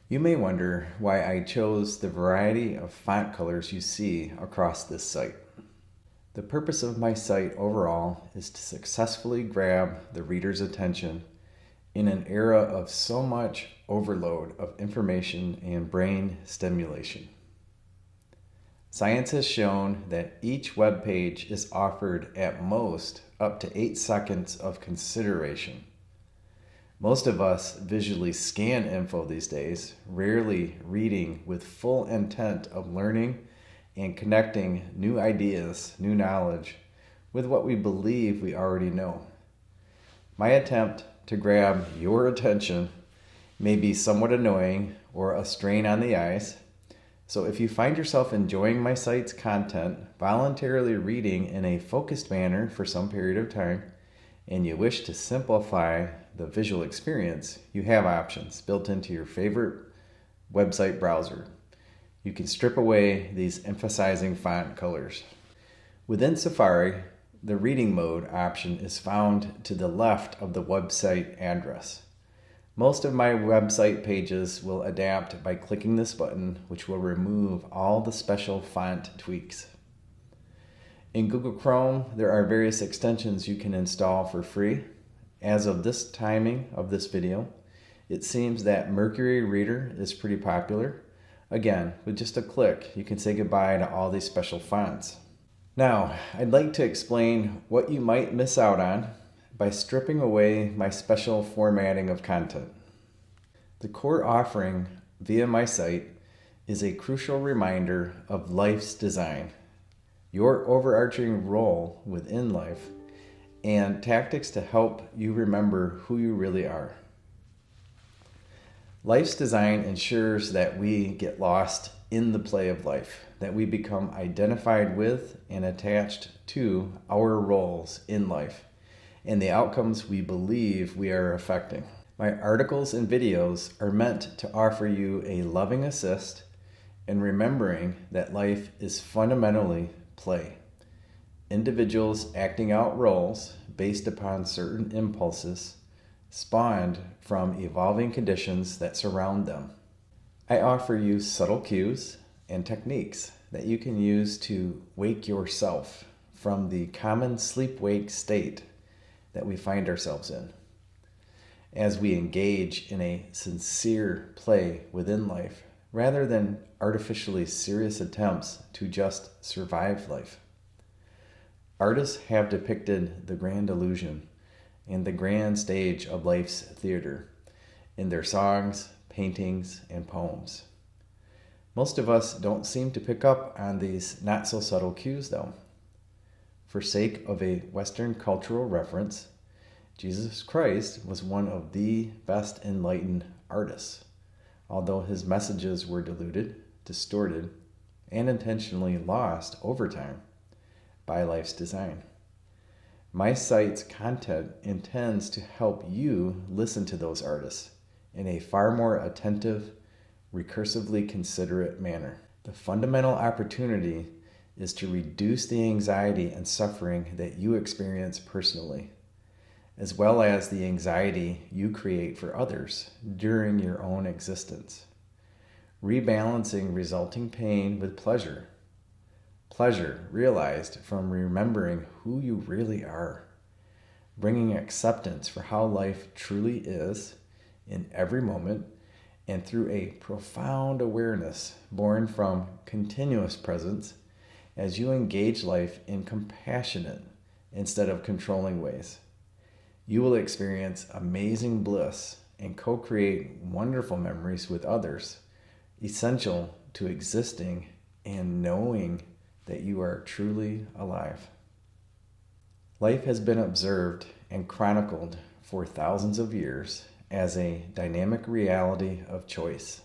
You may wonder why I chose the variety of font colors you see across this site. The purpose of my site overall is to successfully grab the reader's attention in an era of so much overload of information and brain stimulation. Science has shown that each web page is offered at most up to 8 seconds of consideration. Most of us visually scan info these days, rarely reading with full intent of learning and connecting new ideas, new knowledge, with what we believe we already know. My attempt to grab your attention may be somewhat annoying or a strain on the eyes, so if you find yourself enjoying my site's content, voluntarily reading in a focused manner for some period of time, and you wish to simplify the visual experience, you have options built into your favorite website browser. You can strip away these emphasizing font colors. Within Safari, the reading mode option is found to the left of the website address. Most of my website pages will adapt by clicking this button, which will remove all the special font tweaks. In Google Chrome, there are various extensions you can install for free. As of this timing of this video, it seems that Mercury Reader is pretty popular. Again, with just a click, you can say goodbye to all these special fonts. Now, I'd like to explain what you might miss out on by stripping away my special formatting of content. The core offering via my site is a crucial reminder of life's design, your overarching role within life, and tactics to help you remember who you really are. Life's design ensures that we get lost in the play of life, that we become identified with and attached to our roles in life and the outcomes we believe we are affecting. My articles and videos are meant to offer you a loving assist in remembering that life is fundamentally play. Individuals acting out roles based upon certain impulses spawned from evolving conditions that surround them. I offer you subtle cues and techniques that you can use to wake yourself from the common sleep-wake state that we find ourselves in as we engage in a sincere play within life rather than artificially serious attempts to just survive life. Artists have depicted the grand illusion and the grand stage of life's theater in their songs, paintings, and poems. Most of us don't seem to pick up on these not-so-subtle cues, though. For sake of a Western cultural reference, Jesus Christ was one of the best enlightened artists, although his messages were diluted, distorted, and intentionally lost over time by life's design. My site's content intends to help you listen to those artists in a far more attentive, recursively considerate manner. The fundamental opportunity is to reduce the anxiety and suffering that you experience personally, as well as the anxiety you create for others during your own existence. Rebalancing resulting pain with pleasure. Pleasure realized from remembering who you really are. Bringing acceptance for how life truly is in every moment and through a profound awareness born from continuous presence as you engage life in compassionate instead of controlling ways. You will experience amazing bliss and co-create wonderful memories with others, essential to existing and knowing that you are truly alive. Life has been observed and chronicled for thousands of years as a dynamic reality of choice,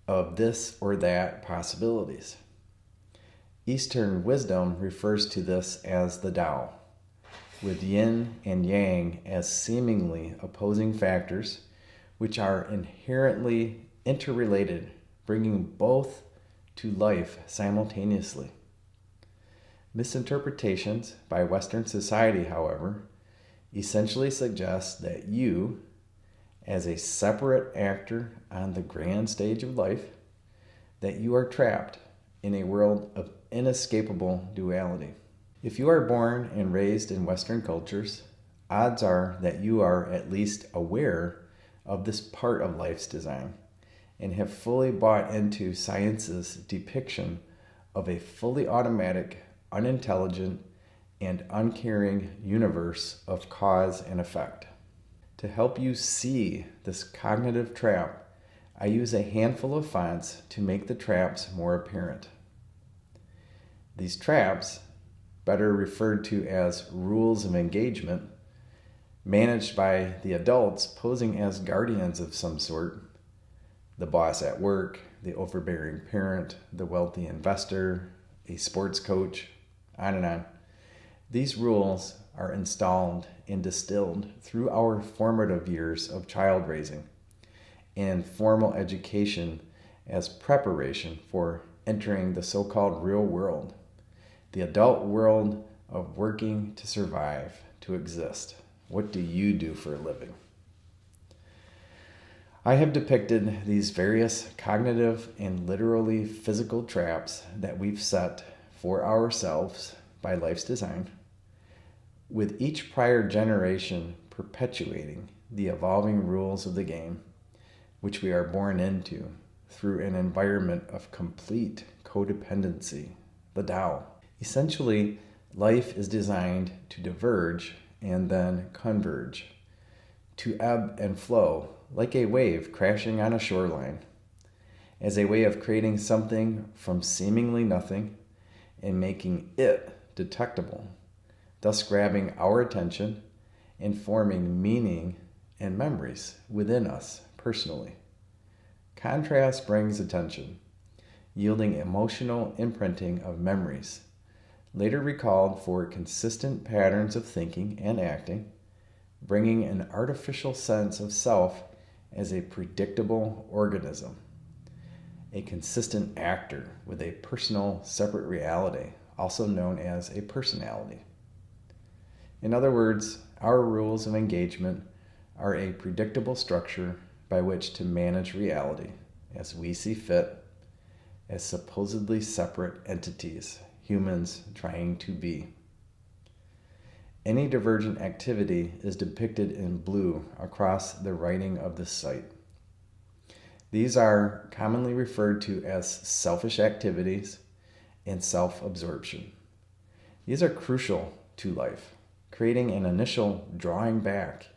of this or that possibilities. Eastern wisdom refers to this as the Tao, with yin and yang as seemingly opposing factors, which are inherently interrelated, bringing both to life simultaneously. Misinterpretations by Western society, however, essentially suggest that you, as a separate actor on the grand stage of life, that you are trapped in a world of inescapable duality. If you are born and raised in Western cultures, odds are that you are at least aware of this part of life's design and have fully bought into science's depiction of a fully automatic, unintelligent, and uncaring universe of cause and effect. To help you see this cognitive trap, I use a handful of fonts to make the traps more apparent. These traps, better referred to as rules of engagement, managed by the adults posing as guardians of some sort, the boss at work, the overbearing parent, the wealthy investor, a sports coach, on and on. These rules are installed and distilled through our formative years of child raising and formal education as preparation for entering the so-called real world, the adult world of working to survive, to exist. What do you do for a living? I have depicted these various cognitive and literally physical traps that we've set for ourselves by life's design, with each prior generation perpetuating the evolving rules of the game, which we are born into through an environment of complete codependency, the Tao. Essentially, life is designed to diverge and then converge, to ebb and flow like a wave crashing on a shoreline, as a way of creating something from seemingly nothing and making it detectable, thus grabbing our attention and forming meaning and memories within us personally. Contrast brings attention, yielding emotional imprinting of memories, later recalled for consistent patterns of thinking and acting, bringing an artificial sense of self as a predictable organism, a consistent actor with a personal separate reality, also known as a personality. In other words, our rules of engagement are a predictable structure by which to manage reality as we see fit, as supposedly separate entities, humans trying to be. Any divergent activity is depicted in blue across the writing of this site. These are commonly referred to as selfish activities and self-absorption. These are crucial to life, creating an initial drawing back,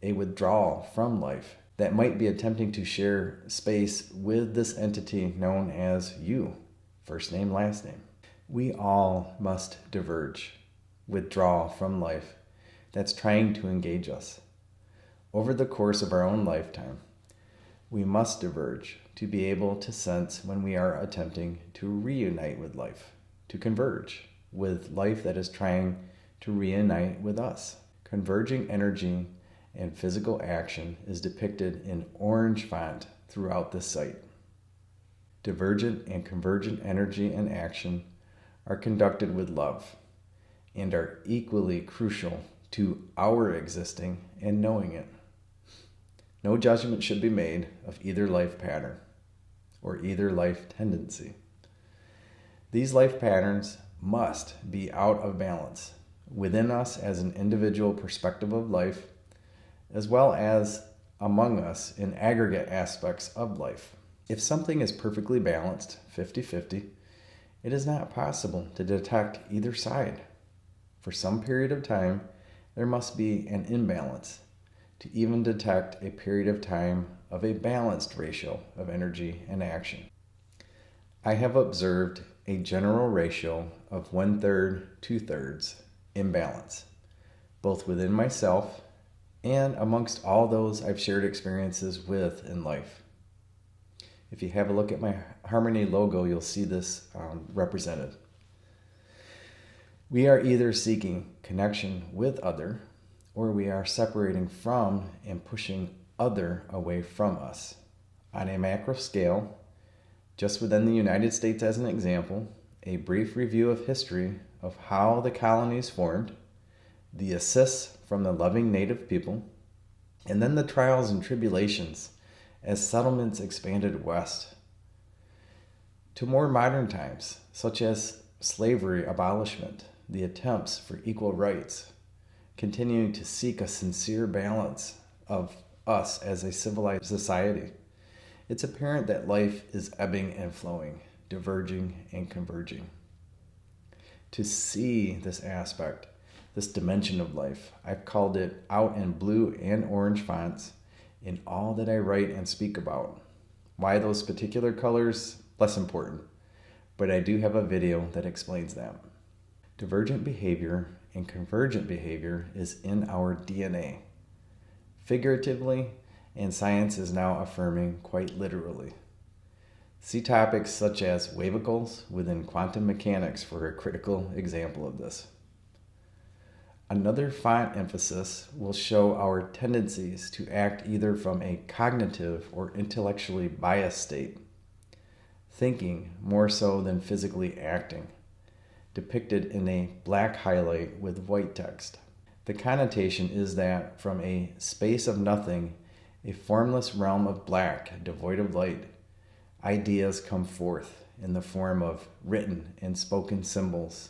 a withdrawal from life that might be attempting to share space with this entity known as you, first name, last name. We all must diverge, withdraw from life that's trying to engage us. Over the course of our own lifetime, we must diverge to be able to sense when we are attempting to reunite with life, to converge with life that is trying to reunite with us. Converging energy and physical action is depicted in orange font throughout this site. Divergent and convergent energy and action are conducted with love and are equally crucial to our existing and knowing it. No judgment should be made of either life pattern or either life tendency. These life patterns must be out of balance within us as an individual perspective of life, as well as among us in aggregate aspects of life. If something is perfectly balanced, 50-50, it is not possible to detect either side. For some period of time, there must be an imbalance to even detect a period of time of a balanced ratio of energy and action. I have observed a general ratio of 1/3, 2/3 imbalance, both within myself and amongst all those I've shared experiences with in life. If you have a look at my Harmony logo, you'll see this represented. We are either seeking connection with other, or we are separating from and pushing other away from us. On a macro scale, just within the United States as an example, a brief review of history of how the colonies formed, the assists from the loving native people, And then the trials and tribulations as settlements expanded west to more modern times, such as slavery abolishment, the attempts for equal rights, continuing to seek a sincere balance of us as a civilized society. It's apparent that life is ebbing and flowing, diverging and converging. To see this aspect, this dimension of life, I've called it out in blue and orange fonts in all that I write and speak about. Why those particular colors? Less important, but I do have a video that explains that. Divergent behavior and convergent behavior is in our DNA. Figuratively, and science is now affirming quite literally. See topics such as wavicles within quantum mechanics for a critical example of this. Another font emphasis will show our tendencies to act either from a cognitive or intellectually biased state, thinking more so than physically acting, depicted in a black highlight with white text. The connotation is that from a space of nothing, a formless realm of black, devoid of light, ideas come forth in the form of written and spoken symbols,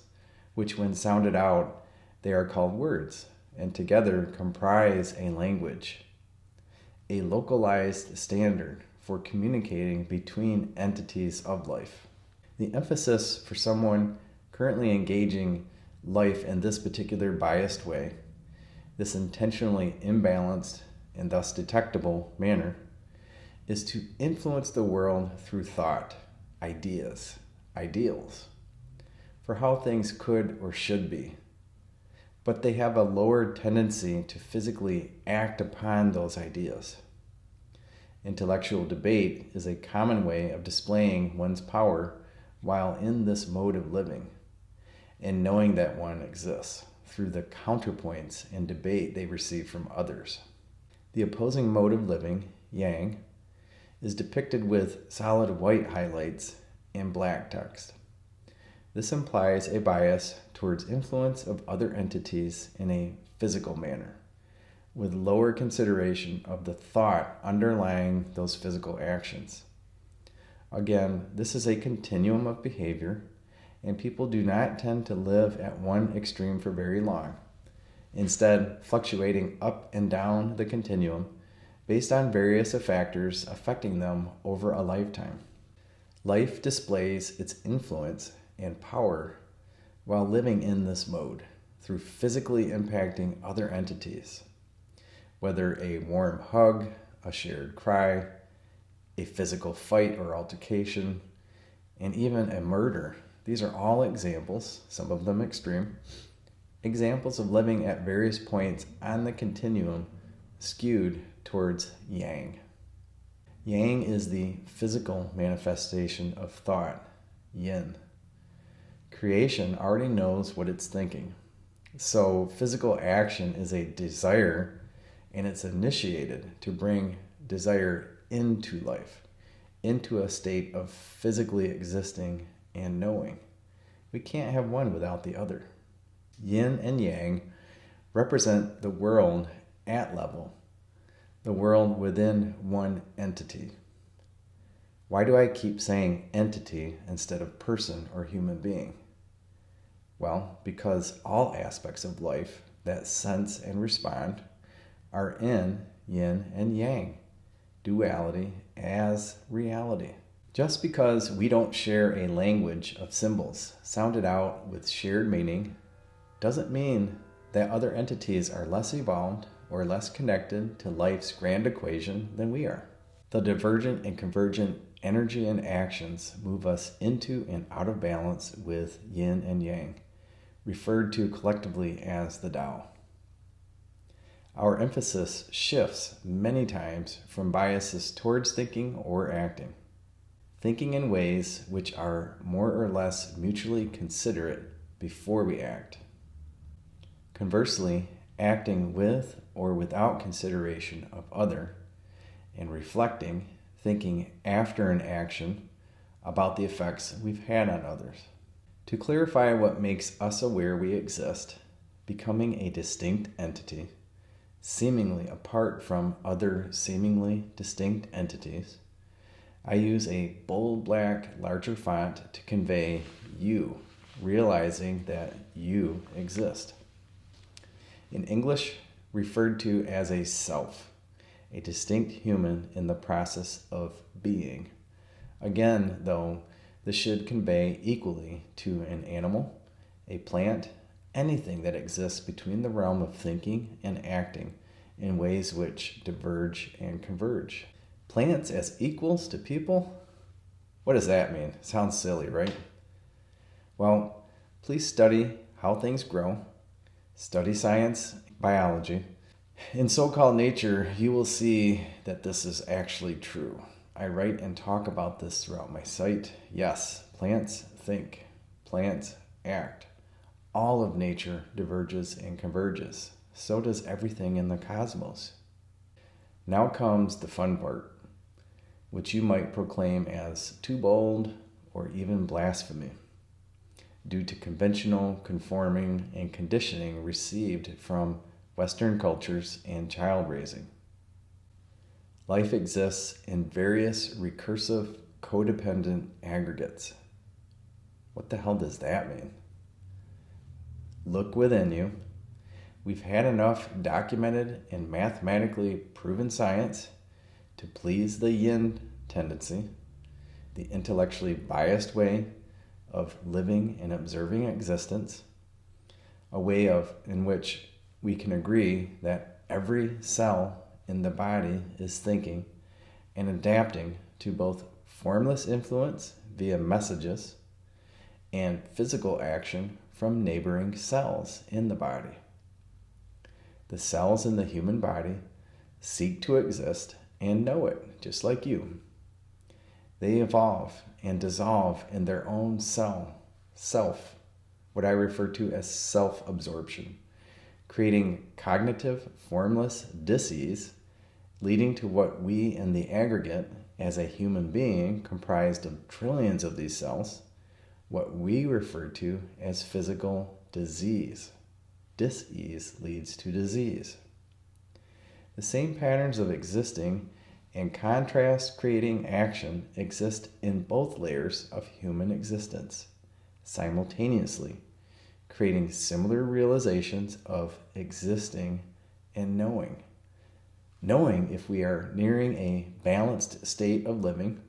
which when sounded out, they are called words, and together comprise a language, a localized standard for communicating between entities of life. The emphasis for someone currently engaging life in this particular biased way, this intentionally imbalanced and thus detectable manner, is to influence the world through thought, ideas, ideals, for how things could or should be. But they have a lower tendency to physically act upon those ideas. Intellectual debate is a common way of displaying one's power while in this mode of living, and knowing that one exists through the counterpoints and debate they receive from others. The opposing mode of living, yang, is depicted with solid white highlights and black text. This implies a bias towards influence of other entities in a physical manner, with lower consideration of the thought underlying those physical actions. Again, this is a continuum of behavior, and people do not tend to live at one extreme for very long, instead fluctuating up and down the continuum based on various factors affecting them over a lifetime. Life displays its influence and power while living in this mode through physically impacting other entities, whether a warm hug, a shared cry, a physical fight or altercation, and even a murder. These are all examples, some of them extreme, examples of living at various points on the continuum skewed towards yang. Yang is the physical manifestation of thought, yin. Creation already knows what it's thinking. So physical action is a desire, and it's initiated to bring desire into life, into a state of physically existing and knowing. We can't have one without the other. Yin and yang represent the world at level, the world within one entity. Why do I keep saying entity instead of person or human being? Well, because all aspects of life that sense and respond are in yin and yang, duality as reality. Just because we don't share a language of symbols sounded out with shared meaning doesn't mean that other entities are less evolved or less connected to life's grand equation than we are. The divergent and convergent energy and actions move us into and out of balance with yin and yang, referred to collectively as the Tao. Our emphasis shifts many times from biases towards thinking or acting, thinking in ways which are more or less mutually considerate before we act. Conversely, acting with or without consideration of other, and reflecting, thinking after an action about the effects we've had on others. To clarify what makes us aware we exist, becoming a distinct entity, seemingly apart from other seemingly distinct entities, I use a bold black larger font to convey you, realizing that you exist. In English, referred to as a self, a distinct human in the process of being. Again, though, this should convey equally to an animal, a plant, anything that exists between the realm of thinking and acting in ways which diverge and converge. Plants as equals to people? What does that mean? Sounds silly, right? Well, please study how things grow, study science, biology. In so-called nature, you will see that this is actually true. I write and talk about this throughout my site. Yes, plants think, plants act. All of nature diverges and converges. So does everything in the cosmos. Now comes the fun part, which you might proclaim as too bold or even blasphemy, due to conventional, conforming, and conditioning received from Western cultures and child raising. Life exists in various recursive, codependent aggregates. What the hell does that mean? Look within you. We've had enough documented and mathematically proven science to please the yin tendency, the intellectually biased way of living and observing existence, a way in which we can agree that every cell in the body is thinking and adapting to both formless influence via messages and physical action from neighboring cells in the body. The cells in the human body seek to exist and know it, just like you. They evolve and dissolve in their own self, what I refer to as self-absorption, creating cognitive, formless dis-ease, leading to what we in the aggregate, as a human being comprised of trillions of these cells, what we refer to as physical disease. Dis-ease leads to disease. The same patterns of existing and contrast-creating action exist in both layers of human existence, simultaneously, creating similar realizations of existing and knowing. Knowing if we are nearing a balanced state of living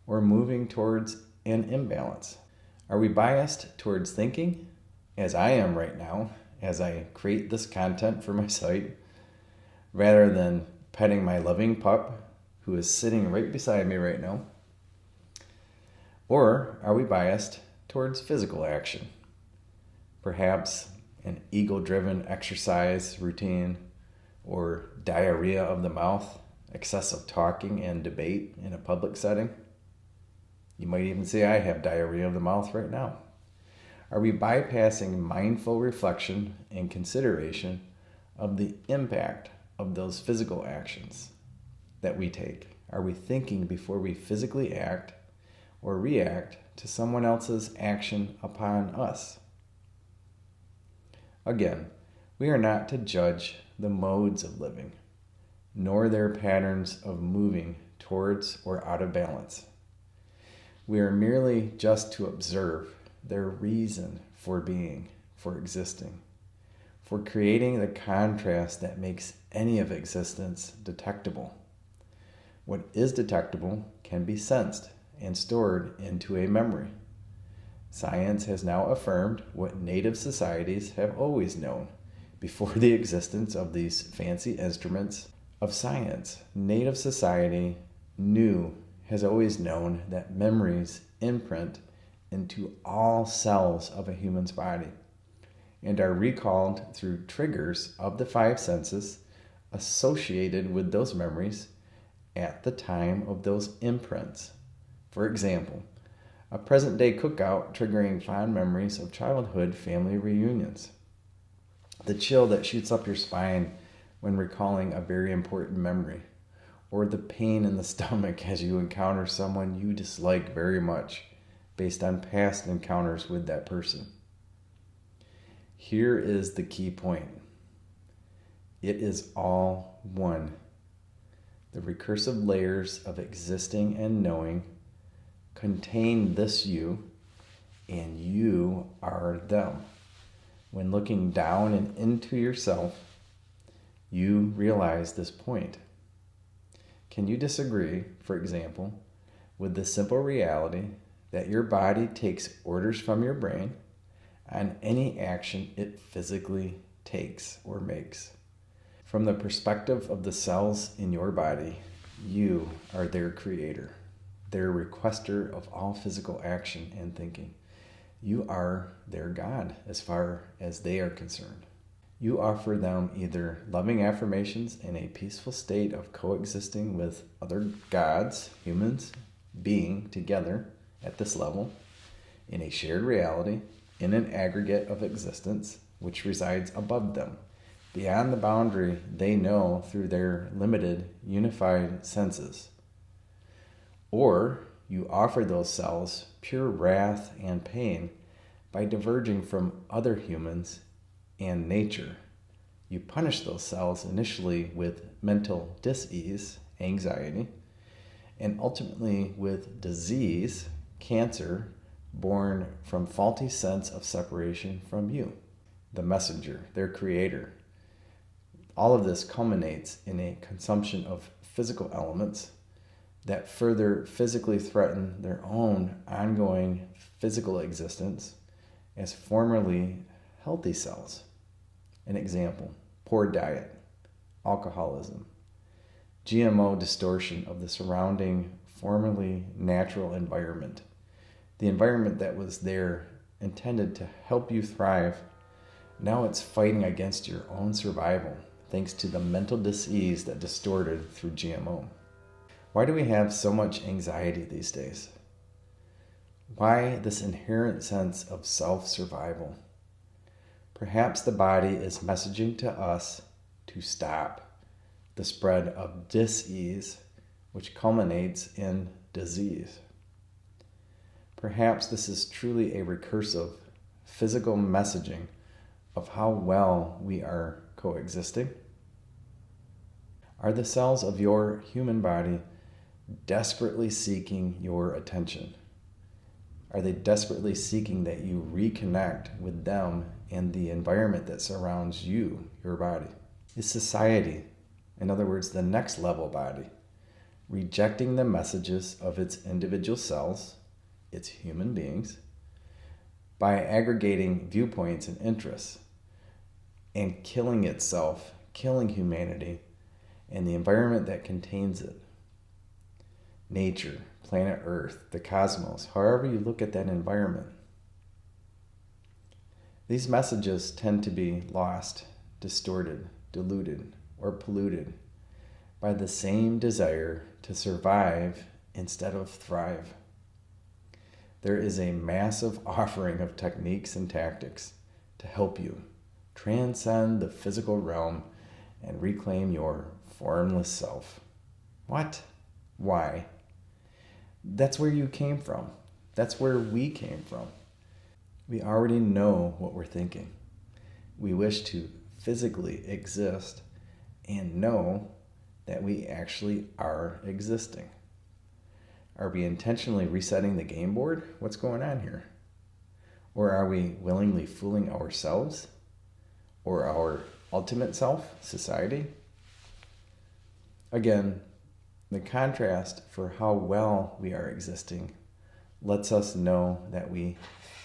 or moving towards an imbalance. Are we biased towards thinking, as I am right now, as I create this content for my site, rather than petting my loving pup who is sitting right beside me right now? Or are we biased towards physical action? Perhaps an ego-driven exercise routine, or diarrhea of the mouth, excessive talking and debate in a public setting. You might even say I have diarrhea of the mouth right now. Are we bypassing mindful reflection and consideration of the impact of those physical actions that we take? Are we thinking before we physically act or react to someone else's action upon us? Again, we are not to judge the modes of living, nor their patterns of moving towards or out of balance. We are merely just to observe their reason for being, for existing, for creating the contrast that makes any of existence detectable. What is detectable can be sensed and stored into a memory. Science has now affirmed what native societies have always known before the existence of these fancy instruments of science. Native society has always known that memories imprint into all cells of a human's body and are recalled through triggers of the five senses associated with those memories at the time of those imprints. For example, a present-day cookout triggering fond memories of childhood family reunions. The chill that shoots up your spine when recalling a very important memory, or the pain in the stomach as you encounter someone you dislike very much based on past encounters with that person. Here is the key point. It is all one. The recursive layers of existing and knowing contain this you, and you are them. When looking down and into yourself, you realize this point. Can you disagree, for example, with the simple reality that your body takes orders from your brain on any action it physically takes or makes? From the perspective of the cells in your body, you are their creator, their requester of all physical action and thinking. You are their God as far as they are concerned. You offer them either loving affirmations in a peaceful state of coexisting with other gods, humans, being together at this level, in a shared reality, in an aggregate of existence which resides above them, beyond the boundary they know through their limited, unified senses. Or you offer those cells pure wrath and pain by diverging from other humans and nature. You punish those cells initially with mental dis-ease, anxiety, and ultimately with disease, cancer, born from faulty sense of separation from you, the messenger, their creator. All of this culminates in a consumption of physical elements that further physically threaten their own ongoing physical existence as formerly healthy cells. An example: poor diet, alcoholism, GMO distortion of the surrounding formerly natural environment. The environment that was there intended to help you thrive, now it's fighting against your own survival thanks to the mental dis-ease that distorted through GMO. Why do we have so much anxiety these days? Why this inherent sense of self-survival? Perhaps the body is messaging to us to stop the spread of dis-ease, which culminates in disease. Perhaps this is truly a recursive, physical messaging of how well we are coexisting. Are the cells of your human body desperately seeking your attention? Are they desperately seeking that you reconnect with them and the environment that surrounds you, your body? Is society, in other words, the next level body, rejecting the messages of its individual cells, its human beings, by aggregating viewpoints and interests and killing itself, killing humanity and the environment that contains it? Nature, planet Earth, the cosmos, however you look at that environment. These messages tend to be lost, distorted, diluted, or polluted by the same desire to survive instead of thrive. There is a massive offering of techniques and tactics to help you transcend the physical realm and reclaim your formless self. What? Why? That's where you came from. That's where we came from. We already know what we're thinking. We wish to physically exist and know that we actually are existing. Are we intentionally resetting the game board? What's going on here? Or are we willingly fooling ourselves or our ultimate self, society? Again, the contrast for how well we are existing lets us know that we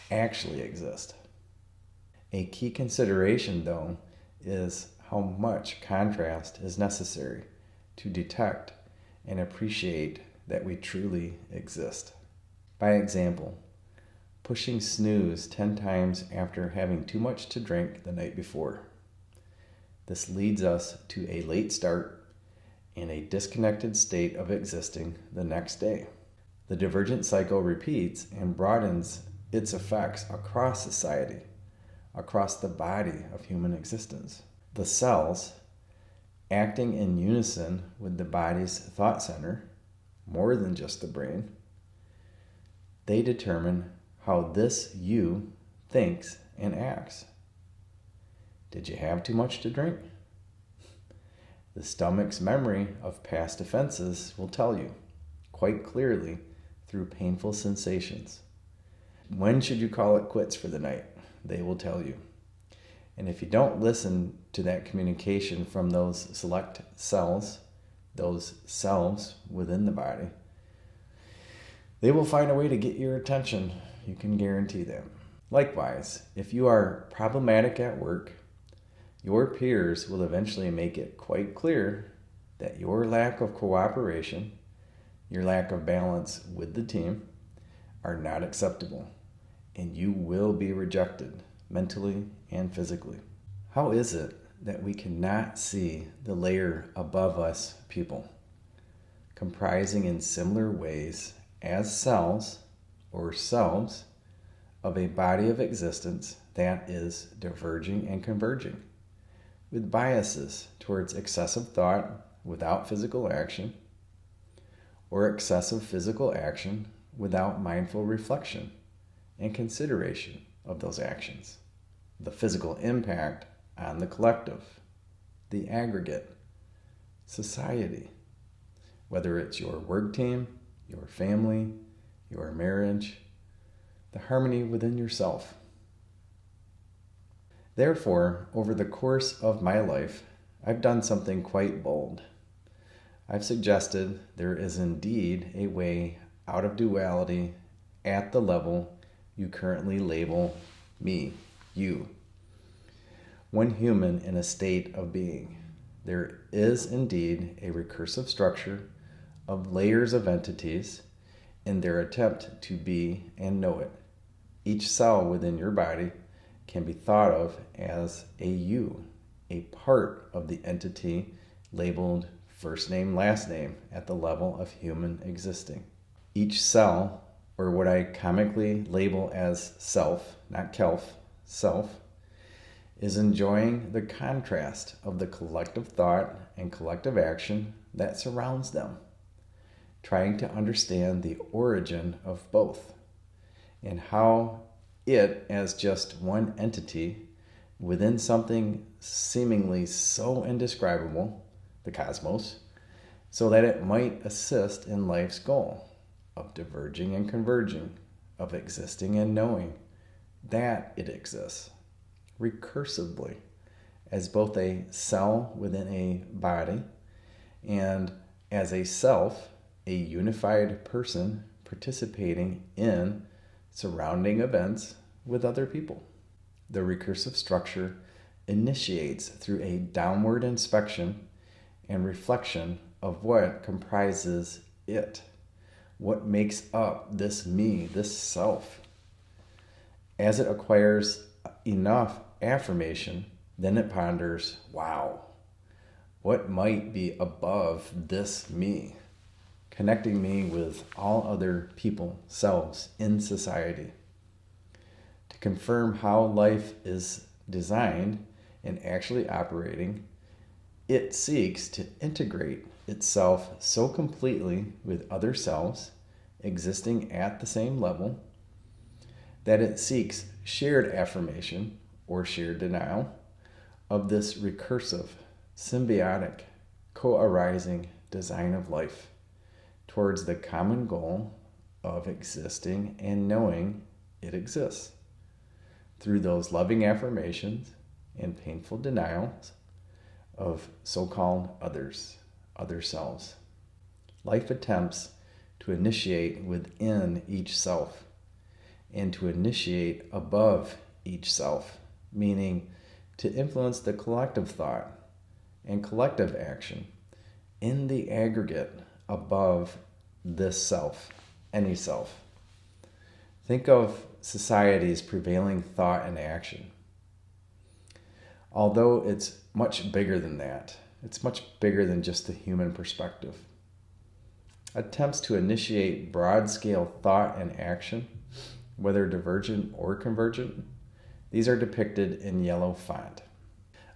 actually exist. A key consideration, though, is how much contrast is necessary to detect and appreciate that we truly exist. By example, pushing snooze 10 times after having too much to drink the night before. This leads us to a late start in a disconnected state of existing the next day. The divergent cycle repeats and broadens its effects across society, across the body of human existence. The cells, acting in unison with the body's thought center, more than just the brain, they determine how this you thinks and acts. Did you have too much to drink? The stomach's memory of past offenses will tell you quite clearly through painful sensations. When should you call it quits for the night? They will tell you. And if you don't listen to that communication from those select cells, those selves within the body, they will find a way to get your attention. You can guarantee that. Likewise, if you are problematic at work, your peers will eventually make it quite clear that your lack of cooperation, your lack of balance with the team, are not acceptable, and you will be rejected mentally and physically. How is it that we cannot see the layer above us people, comprising in similar ways as cells or selves of a body of existence that is diverging and converging, with biases towards excessive thought without physical action, or excessive physical action without mindful reflection and consideration of those actions, the physical impact on the collective, the aggregate, society, whether it's your work team, your family, your marriage, the harmony within yourself. Therefore, over the course of my life, I've done something quite bold. I've suggested there is indeed a way out of duality at the level you currently label me, you. One human in a state of being. There is indeed a recursive structure of layers of entities in their attempt to be and know it. Each cell within your body can be thought of as a you, a part of the entity labeled first name, last name at the level of human existing. Each cell, or what I comically label as self, not kelf, self, is enjoying the contrast of the collective thought and collective action that surrounds them, trying to understand the origin of both and how it, as just one entity within something seemingly so indescribable, the cosmos, so that it might assist in life's goal of diverging and converging, of existing and knowing that it exists recursively as both a cell within a body and as a self, a unified person participating in surrounding events with other people. The recursive structure initiates through a downward inspection and reflection of what comprises it, what makes up this me, this self. As it acquires enough affirmation, then it ponders, wow, what might be above this me, connecting me with all other people, selves in society. To confirm how life is designed and actually operating, it seeks to integrate itself so completely with other selves existing at the same level that it seeks shared affirmation or shared denial of this recursive, symbiotic, co-arising design of life towards the common goal of existing and knowing it exists through those loving affirmations and painful denials of so-called others, other selves. Life attempts to initiate within each self and to initiate above each self, meaning to influence the collective thought and collective action in the aggregate above this self, any self. Think of society's prevailing thought and action. Although it's much bigger than that, it's much bigger than just the human perspective. Attempts to initiate broad-scale thought and action, whether divergent or convergent, these are depicted in yellow font.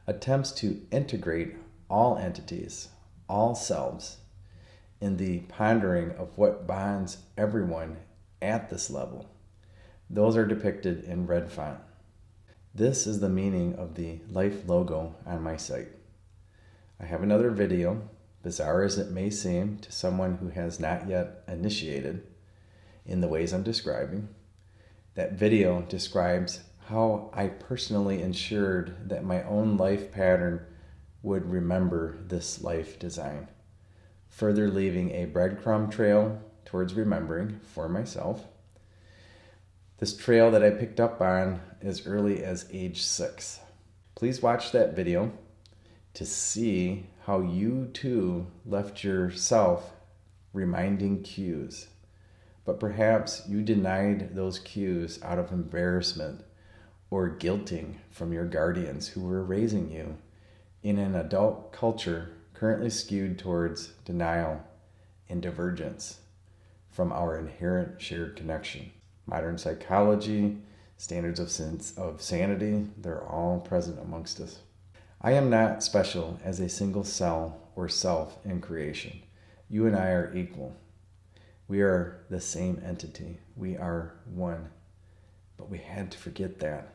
Attempts to integrate all entities, all selves, in the pondering of what bonds everyone at this level, those are depicted in red font. This is the meaning of the life logo on my site. I have another video, bizarre as it may seem to someone who has not yet initiated in the ways I'm describing. That video describes how I personally ensured that my own life pattern would remember this life design, further leaving a breadcrumb trail towards remembering for myself. This trail that I picked up on as early as age 6. Please watch that video to see how you too left yourself reminding cues, but perhaps you denied those cues out of embarrassment or guilting from your guardians who were raising you in an adult culture currently skewed towards denial and divergence from our inherent shared connection. Modern psychology, standards of sanity, they're all present amongst us. I am not special as a single cell or self in creation. You and I are equal. We are the same entity. We are one. But we had to forget that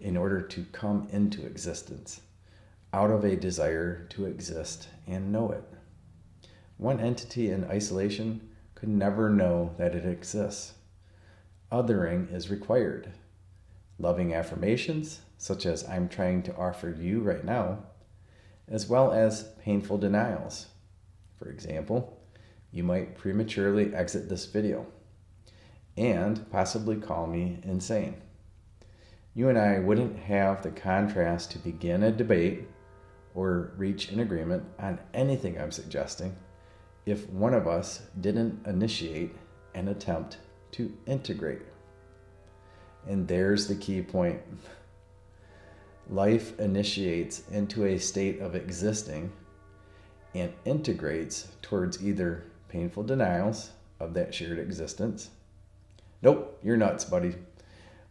in order to come into existence, out of a desire to exist and know it. One entity in isolation could never know that it exists. Othering is required. Loving affirmations, such as I'm trying to offer you right now, as well as painful denials. For example, you might prematurely exit this video and possibly call me insane. You and I wouldn't have the contrast to begin a debate or reach an agreement on anything I'm suggesting if one of us didn't initiate an attempt to integrate. And there's the key point. Life initiates into a state of existing and integrates towards either painful denials of that shared existence. Nope, you're nuts, buddy.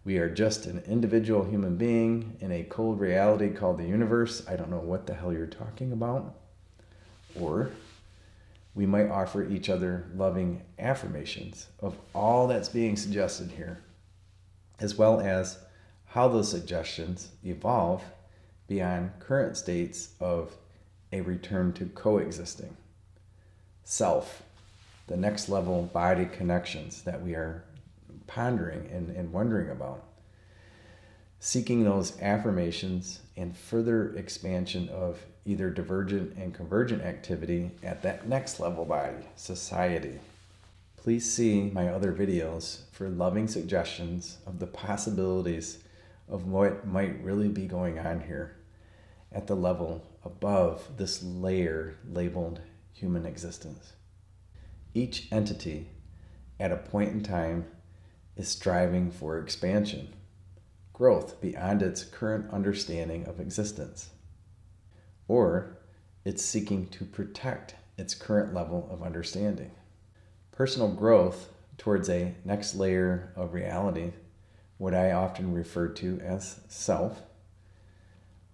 We are just an individual human being in a cold reality called the universe. I don't know what the hell you're talking about. Or we might offer each other loving affirmations of all that's being suggested here, as well as how those suggestions evolve beyond current states of a return to coexisting. Self, the next level body connections that we are pondering and wondering about. Seeking those affirmations and further expansion of either divergent and convergent activity at that next level body, society. Please see my other videos for loving suggestions of the possibilities of what might really be going on here at the level above this layer labeled human existence. Each entity at a point in time is striving for expansion, growth beyond its current understanding of existence, or it's seeking to protect its current level of understanding. Personal growth towards a next layer of reality, what I often refer to as self,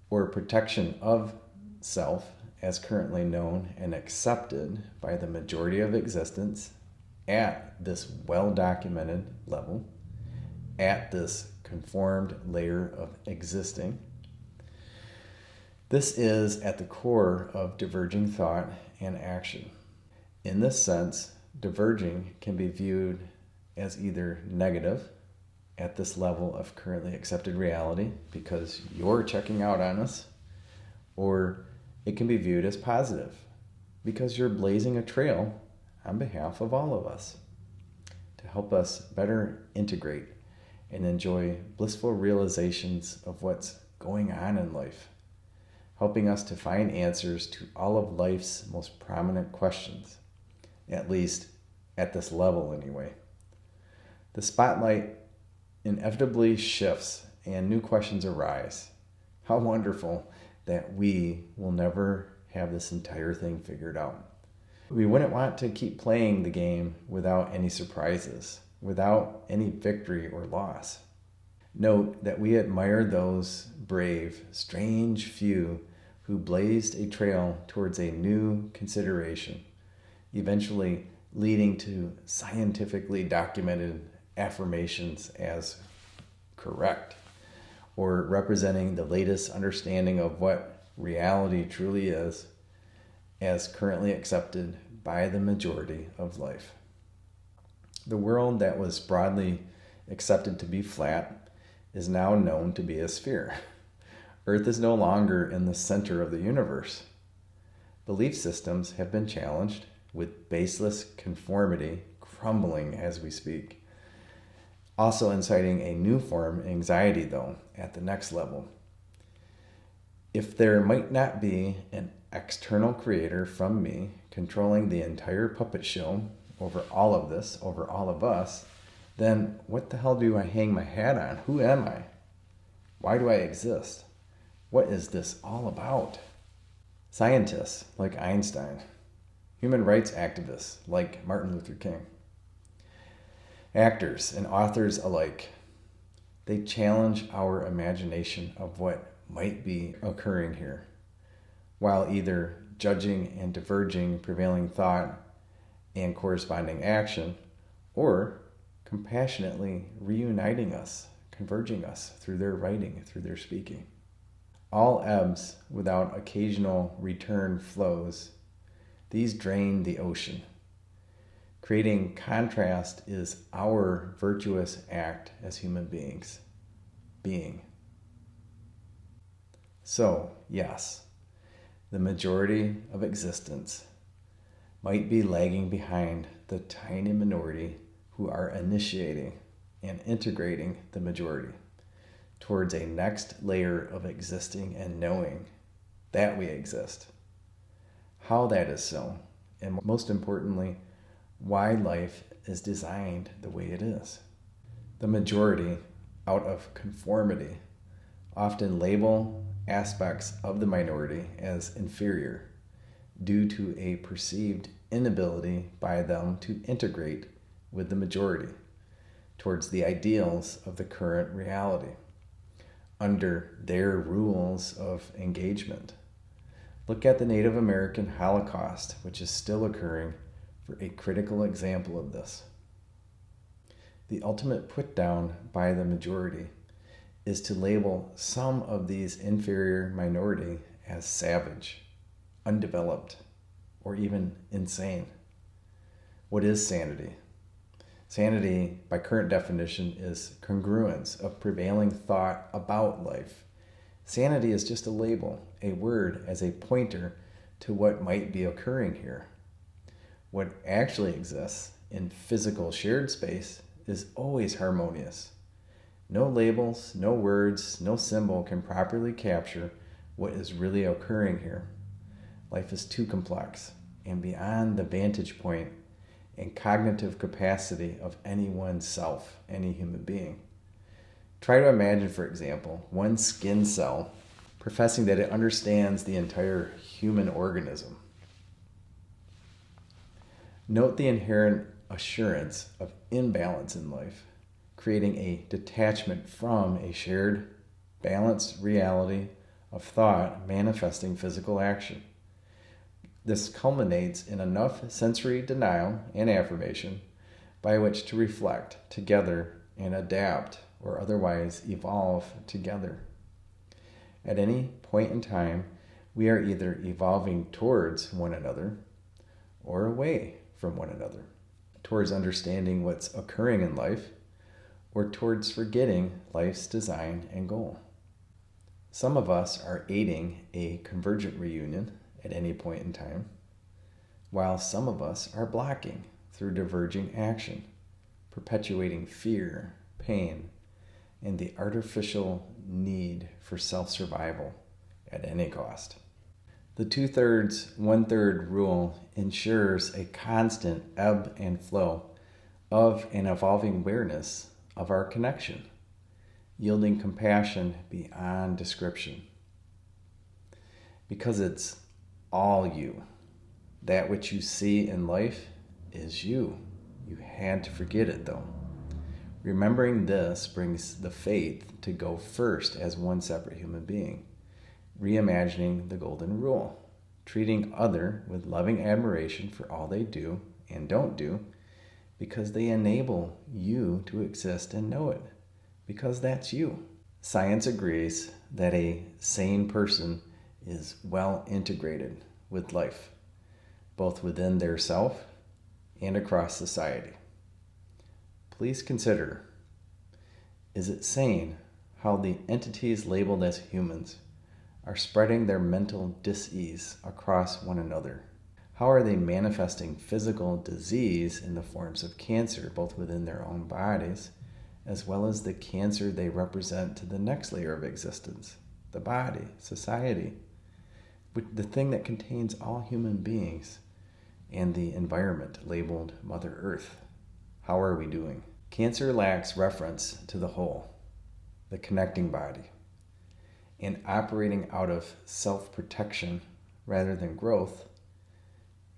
or protection of self as currently known and accepted by the majority of existence at this well-documented level, at this conformed layer of existing. This is at the core of diverging thought and action. In this sense, diverging can be viewed as either negative at this level of currently accepted reality because you're checking out on us, or it can be viewed as positive because you're blazing a trail on behalf of all of us to help us better integrate and enjoy blissful realizations of what's going on in life, helping us to find answers to all of life's most prominent questions, at least at this level anyway. The spotlight inevitably shifts and new questions arise. How wonderful that we will never have this entire thing figured out. We wouldn't want to keep playing the game without any surprises, without any victory or loss. Note that we admire those brave, strange few who blazed a trail towards a new consideration, eventually leading to scientifically documented affirmations as correct, or representing the latest understanding of what reality truly is, as currently accepted by the majority of life. The world that was broadly accepted to be flat is now known to be a sphere. Earth is no longer in the center of the universe. Belief systems have been challenged, with baseless conformity crumbling as we speak. Also inciting a new form of anxiety, though, at the next level. If there might not be an external creator from me controlling the entire puppet show over all of this, over all of us, then what the hell do I hang my hat on? Who am I? Why do I exist? What is this all about? Scientists like Einstein, human rights activists like Martin Luther King, actors and authors alike, they challenge our imagination of what might be occurring here, while either judging and diverging prevailing thought and corresponding action, or compassionately reuniting us, converging us through their writing, through their speaking. All ebbs without occasional return flows. These drain the ocean. Creating contrast is our virtuous act as human beings. Being. So, yes, the majority of existence might be lagging behind the tiny minority who are initiating and integrating the majority towards a next layer of existing and knowing that we exist. How that is so, and most importantly, why life is designed the way it is. The majority, out of conformity, often label aspects of the minority as inferior due to a perceived inability by them to integrate with the majority towards the ideals of the current reality under their rules of engagement. Look at the Native American Holocaust, which is still occurring, for a critical example of this. The ultimate put down by the majority is to label some of these inferior minority as savage, undeveloped, or even insane. What is sanity? Sanity, by current definition, is congruence of prevailing thought about life. Sanity is just a label, a word as a pointer to what might be occurring here. What actually exists in physical shared space is always harmonious. No labels, no words, no symbol can properly capture what is really occurring here. Life is too complex and beyond the vantage point and cognitive capacity of any one self, any human being. Try to imagine, for example, one skin cell professing that it understands the entire human organism. Note the inherent assurance of imbalance in life, creating a detachment from a shared, balanced reality of thought manifesting physical action. This culminates in enough sensory denial and affirmation by which to reflect together and adapt or otherwise evolve together. At any point in time, we are either evolving towards one another or away from one another, towards understanding what's occurring in life or towards forgetting life's design and goal. Some of us are aiding a convergent reunion at any point in time, while some of us are blocking through diverging action, perpetuating fear, pain, and the artificial need for self-survival at any cost. The 2/3, 1/3 rule ensures a constant ebb and flow of an evolving awareness of our connection, yielding compassion beyond description. Because it's all you. That which you see in life is you. You had to forget it, though. Remembering this brings the faith to go first as one separate human being, reimagining the golden rule, treating other with loving admiration for all they do and don't do, because they enable you to exist and know it, because that's you. Science agrees that a sane person is well integrated with life, both within their self and across society. Please consider, is it sane how the entities labeled as humans are spreading their mental dis-ease across one another? How are they manifesting physical disease in the forms of cancer, both within their own bodies, as well as the cancer they represent to the next layer of existence, the body, society, the thing that contains all human beings, and the environment labeled Mother Earth? How are we doing? Cancer lacks reference to the whole, the connecting body, and operating out of self-protection rather than growth.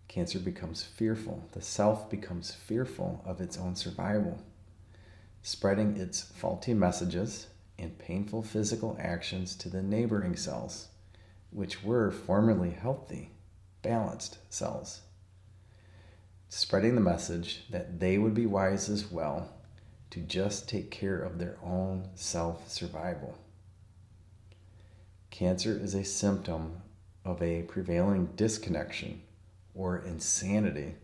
Cancer becomes fearful. The self becomes fearful of its own survival, spreading its faulty messages and painful physical actions to the neighboring cells, which were formerly healthy, balanced cells, spreading the message that they would be wise as well to just take care of their own self-survival. Cancer is a symptom of a prevailing disconnection or insanity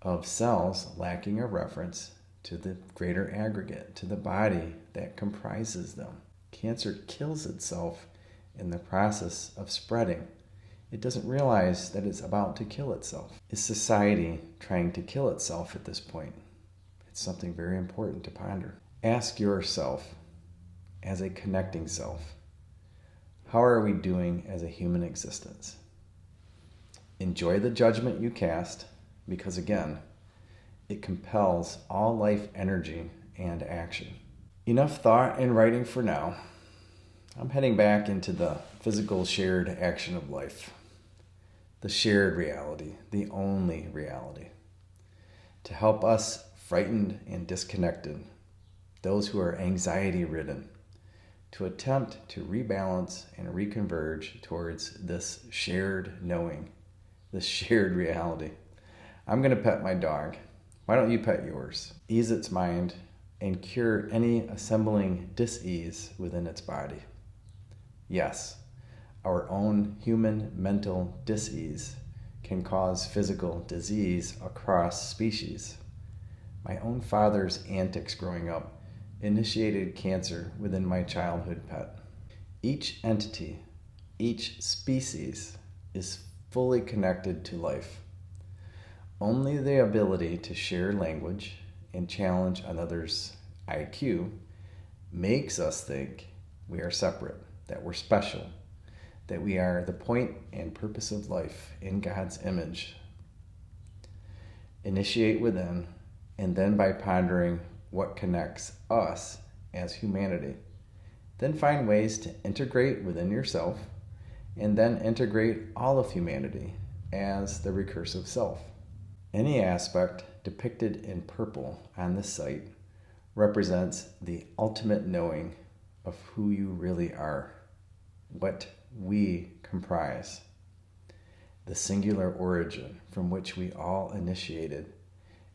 of cells lacking a reference to the greater aggregate, to the body that comprises them. Cancer kills itself in the process of spreading. It doesn't realize that it's about to kill itself. Is society trying to kill itself at this point? It's something very important to ponder. Ask yourself, as a connecting self, how are we doing as a human existence? Enjoy the judgment you cast, because again, it compels all life energy and action. Enough thought and writing for now. I'm heading back into the physical shared action of life. The shared reality, the only reality. To help us frightened and disconnected, those who are anxiety-ridden, to attempt to rebalance and reconverge towards this shared knowing, this shared reality. I'm going to pet my dog. Why don't you pet yours? Ease its mind and cure any assembling dis-ease within its body. Yes, our own human mental dis-ease can cause physical disease across species. My own father's antics growing up initiated cancer within my childhood pet. Each entity, each species is fully connected to life. Only the ability to share language and challenge another's IQ makes us think we are separate, that we're special, that we are the point and purpose of life in God's image. Initiate within, and then by pondering what connects us as humanity, then find ways to integrate within yourself, and then integrate all of humanity as the recursive self. Any aspect depicted in purple on this site represents the ultimate knowing of who you really are, what we comprise, the singular origin from which we all initiated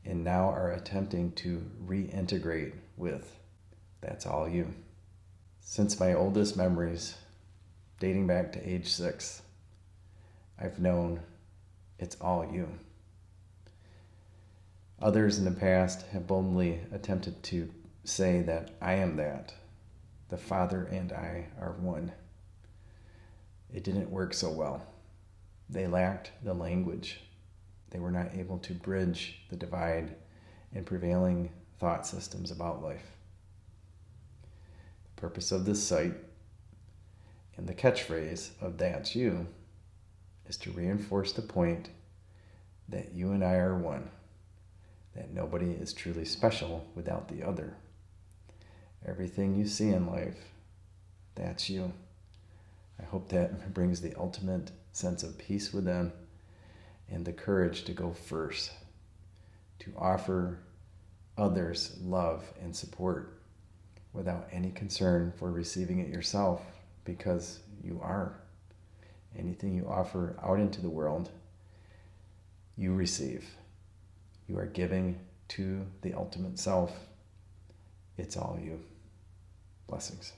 and now are attempting to reintegrate with. That's all you. Since my oldest memories, dating back to age 6, I've known it's all you. Others in the past have boldly attempted to say that I am that. The Father and I are one. It didn't work so well. They lacked the language. They were not able to bridge the divide in prevailing thought systems about life. The purpose of this site and the catchphrase of "That's you" is to reinforce the point that you and I are one, that nobody is truly special without the other. Everything you see in life, that's you. I hope that brings the ultimate sense of peace within and the courage to go first, to offer others love and support without any concern for receiving it yourself, because you are. Anything you offer out into the world, you receive. You are giving to the ultimate self. It's all you. Blessings.